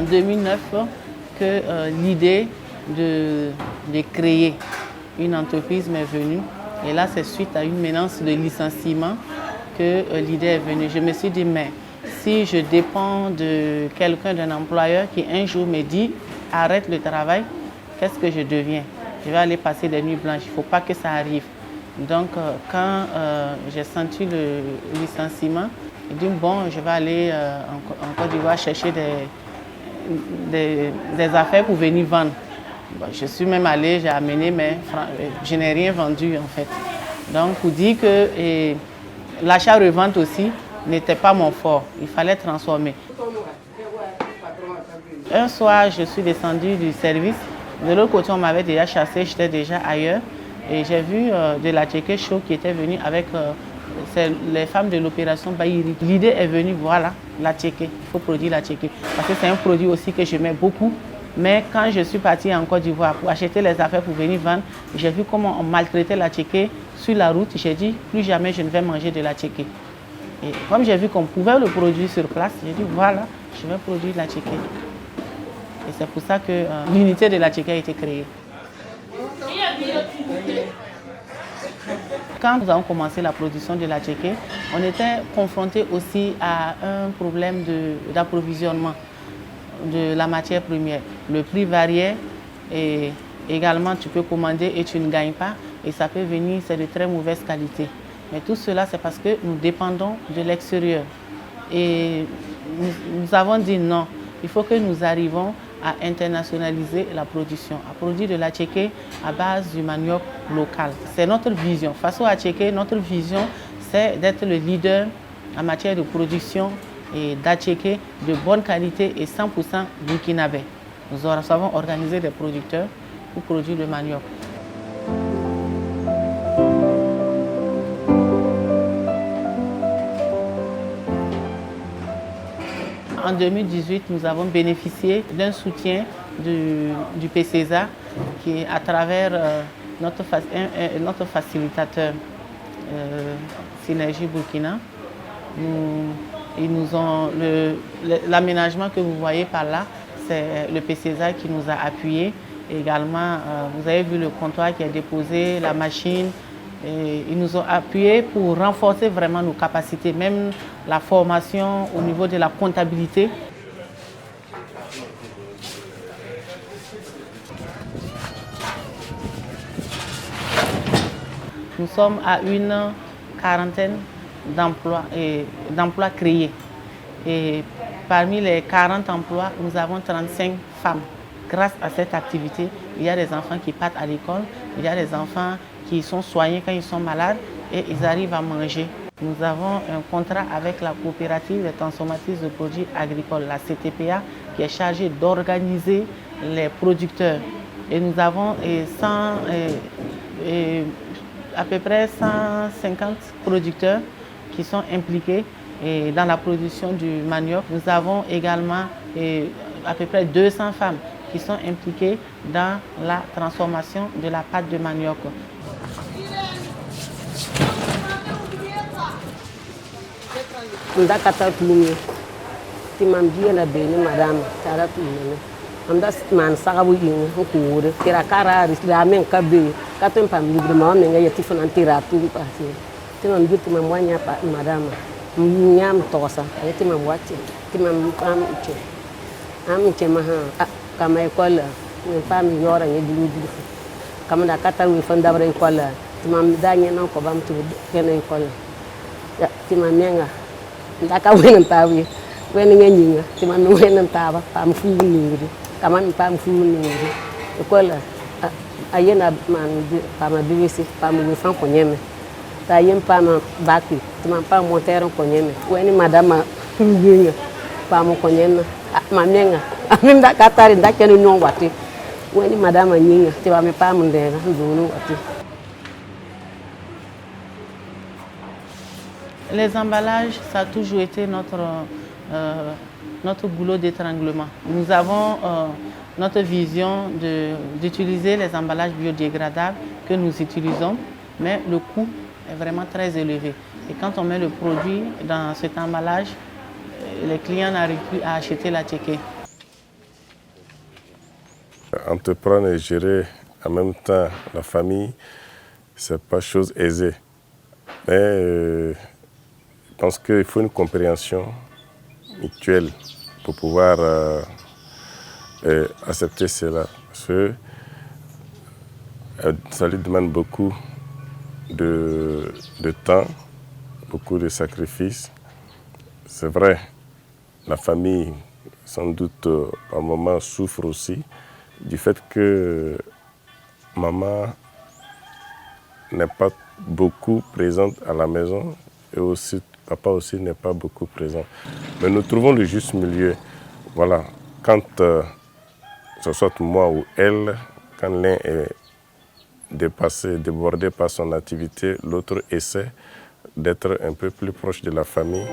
2009 que l'idée de créer une entreprise m'est venue. Et là, c'est suite à une menace de licenciement que l'idée est venue. Je me suis dit, mais si je dépends de quelqu'un, d'un employeur qui un jour me dit « arrête le travail », qu'est-ce que je deviens? Je vais aller passer des nuits blanches, il ne faut pas que ça arrive. Donc, quand j'ai senti le licenciement, j'ai dit « bon, je vais aller en Côte d'Ivoire chercher des affaires pour venir vendre ». Bon, je suis même allée, j'ai amené, mais je n'ai rien vendu en fait. Donc, pour dire que l'achat-revente aussi n'était pas mon fort, il fallait transformer. Un soir, je suis descendue du service. De l'autre côté, on m'avait déjà chassé, j'étais déjà ailleurs. Et j'ai vu de la Tchéké Show qui était venue avec les femmes de l'opération Bahiri. L'idée est venue, voilà, la Tchéké. Il faut produire la Tchéké. Parce que c'est un produit aussi que j'aimais beaucoup. Mais quand je suis partie en Côte d'Ivoire pour acheter les affaires pour venir vendre, j'ai vu comment on maltraitait la Tchéké sur la route. J'ai dit, plus jamais je ne vais manger de la Tchéké. Et comme j'ai vu qu'on pouvait le produire sur place, j'ai dit, voilà, je vais produire la Tchéké. Et c'est pour ça que l'unité de la Tchéké a été créée. Quand nous avons commencé la production de la Tchéké, on était confronté aussi à un problème d'approvisionnement de la matière première. Le prix variait et également tu peux commander et tu ne gagnes pas et ça peut venir, c'est de très mauvaise qualité. Mais tout cela, c'est parce que nous dépendons de l'extérieur. Et nous avons dit non, il faut que nous arrivions à internationaliser la production, à produire de la Tchéké à base du manioc local. C'est notre vision. Face à Tchéké, notre vision, c'est d'être le leader en matière de production et d'atchéké de bonne qualité et 100% burkinabé. Nous avons organisé des producteurs pour produire le manioc. En 2018, nous avons bénéficié d'un soutien du PCESA qui est à travers notre facilitateur Synergie Burkina. Ils nous ont l'aménagement que vous voyez par là, c'est le PCESA qui nous a appuyés. Également, vous avez vu le comptoir qui est déposé, la machine. Et ils nous ont appuyés pour renforcer vraiment nos capacités, même la formation au niveau de la comptabilité. Nous sommes à une quarantaine d'emplois créés. Et parmi les 40 emplois, nous avons 35 femmes. Grâce à cette activité, il y a des enfants qui partent à l'école, il y a des enfants qui sont soignés quand ils sont malades et ils arrivent à manger. Nous avons un contrat avec la coopérative des transformatrices de produits agricoles, la CTPA, qui est chargée d'organiser les producteurs. Et nous avons à peu près 150 producteurs qui sont impliqués dans la production du manioc. Nous avons également à peu près 200 femmes qui sont impliquées dans la transformation de la pâte de manioc. Ndakata tulunge timam biela beni madame tara tulunge amda man sagabu yin hukuure tira kara risla men kabe katem pam libre ma men ya tifan tira tu pasi timam bitu mam wanya pa madame nyam tosa ay timam wati timam am che ma ha kama école ne fam yora ngi dilu kama da kata wi fan dabre école timam dañe non ko bam tu ken école ya timam menga ndaka wenam tawi wen ngenyi ti man wenam taba pam fu ni kaman pam fu ni ko la ayena man pam bibisi pam wi fan ko nyeme ta yem pam baki ti man pam monter ko nyeme wen madama ngenyi pam ko nyeme ma menga amim da katari ndaka no nyon wati wen madama nyinga ti ba me pam ndega ndunu wati. Les emballages, ça a toujours été notre goulot d'étranglement. Nous avons notre vision d'utiliser les emballages biodégradables que nous utilisons, mais le coût est vraiment très élevé. Et quand on met le produit dans cet emballage, les clients n'arrivent plus à acheter la Tchéké. Entreprendre et gérer en même temps la famille, ce n'est pas chose aisée. Mais je pense qu'il faut une compréhension mutuelle pour pouvoir accepter cela. Parce que ça lui demande beaucoup de temps, beaucoup de sacrifices. C'est vrai, la famille, sans doute, par moments, souffre aussi du fait que maman n'est pas beaucoup présente à la maison et aussi papa aussi n'est pas beaucoup présent. Mais nous trouvons le juste milieu. Voilà, quand ce soit moi ou elle, quand l'un est dépassé, débordé par son activité, l'autre essaie d'être un peu plus proche de la famille.